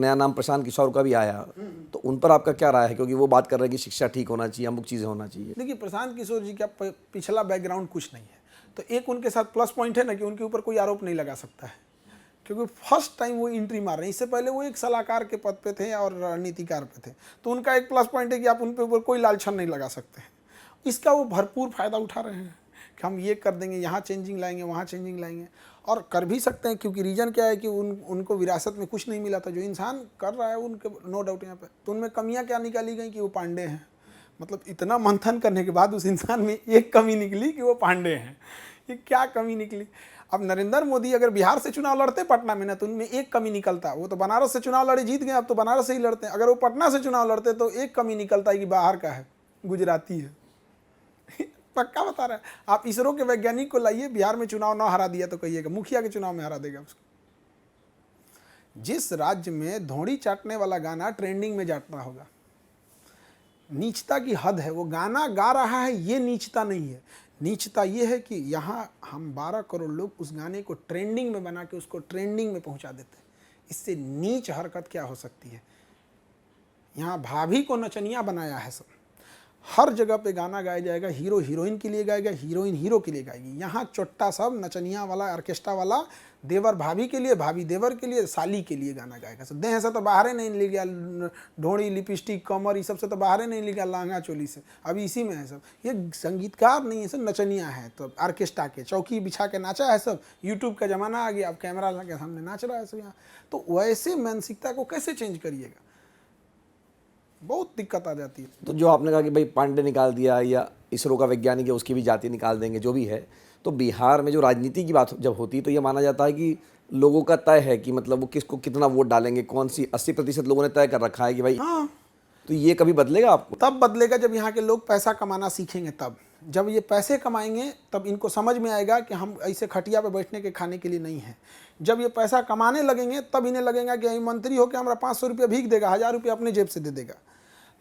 नया नाम प्रशांत किशोर का भी आया, तो उन पर आपका क्या राय है? क्योंकि वो बात कर रहे हैं कि शिक्षा ठीक होना चाहिए, अमुक चीज़ें होना चाहिए। देखिए, प्रशांत किशोर जी का पिछला बैकग्राउंड कुछ नहीं है, तो एक उनके साथ प्लस पॉइंट है ना कि उनके ऊपर कोई आरोप नहीं लगा सकता है, क्योंकि फर्स्ट टाइम वो एंट्री मार रहे हैं। इससे पहले वो एक सलाहकार के पद पे थे और रणनीतिकार पे थे, तो उनका एक प्लस पॉइंट है कि आप उन पे ऊपर कोई लालछन नहीं लगा सकते हैं। इसका वो भरपूर फायदा उठा रहे हैं कि हम ये कर देंगे, यहाँ चेंजिंग लाएंगे, वहाँ चेंजिंग लाएंगे, और कर भी सकते हैं, क्योंकि रीजन क्या है कि उनको विरासत में कुछ नहीं मिला था। जो इंसान कर रहा है उनके नो डाउट यहाँ पे, तो उनमें कमियाँ क्या निकाली गई कि वो पांडे हैं। मतलब इतना मंथन करने के बाद उस इंसान में एक कमी निकली कि वो पांडे हैं। ये क्या कमी निकली? अब नरेंद्र मोदी अगर बिहार से चुनाव लड़ते पटना में ना, तो उनमें एक कमी निकलता। वो तो बनारस से चुनाव लड़े, जीत गए, अब तो बनारस से ही लड़ते हैं। अगर वो पटना से चुनाव लड़ते तो एक कमी निकलता है कि बाहर का है, गुजराती है। पक्का बता रहा है। आप इसरो के वैज्ञानिक को लाइए, बिहार में चुनाव ना हरा दिया तो कहिएगा मुखिया के चुनाव में हरा देगा उसको। जिस राज्य में धोड़ी चाटने वाला गाना ट्रेंडिंग में जाता होगा, नीचता की हद है। वो गाना गा रहा है, ये नीचता नहीं है। नीचता ये है कि यहाँ हम 12 करोड़ लोग उस गाने को ट्रेंडिंग में बना के उसको ट्रेंडिंग में पहुँचा देते हैं। इससे नीच हरकत क्या हो सकती है? यहाँ भाभी को नचनिया बनाया है सब। हर जगह पे गाना गाया जाएगा, हीरो हीरोइन के लिए गाएगा, हीरोइन हीरो के लिए गाएगी। यहाँ चोट्टा सब नचनिया वाला, ऑर्केस्ट्रा वाला, देवर भाभी के लिए, भाभी देवर के लिए, साली के लिए गाना गाएगा। सब देह से तो बाहर नहीं ले गया, ढोड़ी, लिपस्टिक, कमर, ये सब से तो बाहर नहीं ले गया, लहंगा चोली से, अभी इसी में है सब। ये संगीतकार नहीं है, सब नचनिया है। तो ऑर्केस्ट्रा के चौकी बिछा के नाचा है सब। यूट्यूब का ज़माना आ गया, अब कैमरा के सामने नाच रहा है सब यहाँ। तो वैसे मानसिकता को कैसे चेंज करिएगा? बहुत दिक्कत आ जाती है। तो जो आपने कहा कि भाई पांडे निकाल दिया या इसरो का वैज्ञानिक है उसकी भी जाति निकाल देंगे, जो भी है, तो बिहार में जो राजनीति की बात जब होती है तो ये माना जाता है कि लोगों का तय है कि मतलब वो किसको कितना वोट डालेंगे, कौन सी 80% लोगों ने तय कर रखा है कि भाई। हाँ, तो ये कभी बदलेगा आपको? तब बदलेगा जब यहाँ के लोग पैसा कमाना सीखेंगे। तब जब ये पैसे कमाएंगे तब इनको समझ में आएगा कि हम ऐसे खटिया पे बैठने के खाने के लिए नहीं है। जब ये पैसा कमाने लगेंगे तब इन्हें लगेगा कि मंत्री होकर हमारा 500 रुपया भीख देगा, 1000 रुपया अपने जेब से दे देगा।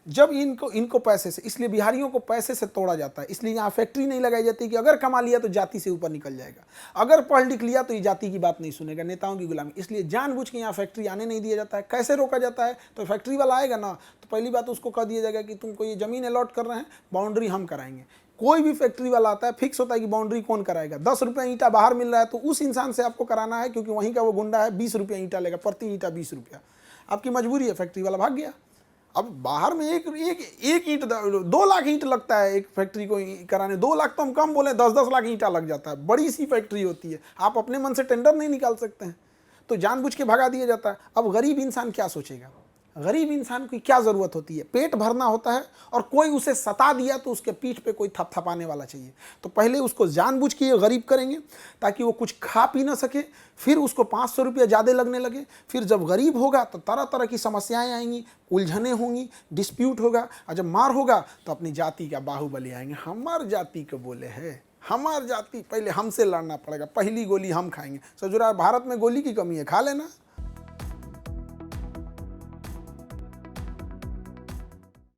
जब इनको पैसे से, इसलिए बिहारियों को पैसे से तोड़ा जाता है। इसलिए यहाँ फैक्ट्री नहीं लगाई जाती कि अगर कमा लिया तो जाति से ऊपर निकल जाएगा, अगर पढ़ लिख लिया तो ये जाति की बात नहीं सुनेगा, नेताओं की गुलामी। इसलिए जानबूझ के यहाँ फैक्ट्री आने नहीं दिया जाता है। कैसे रोका जाता है? तो फैक्ट्री वाला आएगा ना, तो पहली बात उसको कह दिया जाएगा कि तुमको ये ज़मीन अलॉट कर रहे हैं, बाउंड्री हम कराएंगे। कोई भी फैक्ट्री वाला आता है, फिक्स होता है कि बाउंड्री कौन कराएगा। 10 रुपये ईंटा बाहर मिल रहा है तो उस इंसान से आपको कराना है, क्योंकि वहीं का वो गुंडा है, 20 रुपये ईंटा लेगा, प्रति ईंटा 20 रुपया। आपकी मजबूरी है, फैक्ट्री वाला भाग गया। अब बाहर में एक ईंट 2 लाख ईंट लगता है एक फैक्ट्री को कराने। 2 लाख तो हम कम बोले, 10-10 लाख ईंटा लग जाता है। बड़ी सी फैक्ट्री होती है, आप अपने मन से टेंडर नहीं निकाल सकते हैं, तो जानबूझ के भगा दिया जाता है। अब गरीब इंसान क्या सोचेगा? गरीब इंसान की क्या ज़रूरत होती है? पेट भरना होता है, और कोई उसे सता दिया तो उसके पीठ पे कोई थपथपाने वाला चाहिए। तो पहले उसको जानबूझ के ये गरीब करेंगे ताकि वो कुछ खा पी ना सके, फिर उसको 500 रुपया ज़्यादा लगने लगे। फिर जब गरीब होगा तो तरह तरह की समस्याएं आएंगी, उलझने होंगी, डिस्प्यूट होगा, और जब मार होगा तो अपनी जाति का बाहुबली आएंगे। हमार जाति को बोले है, हमार जाति, पहले हमसे लड़ना पड़ेगा, पहली गोली हम खाएंगे। सजुरा, भारत में गोली की कमी है, खा लेना।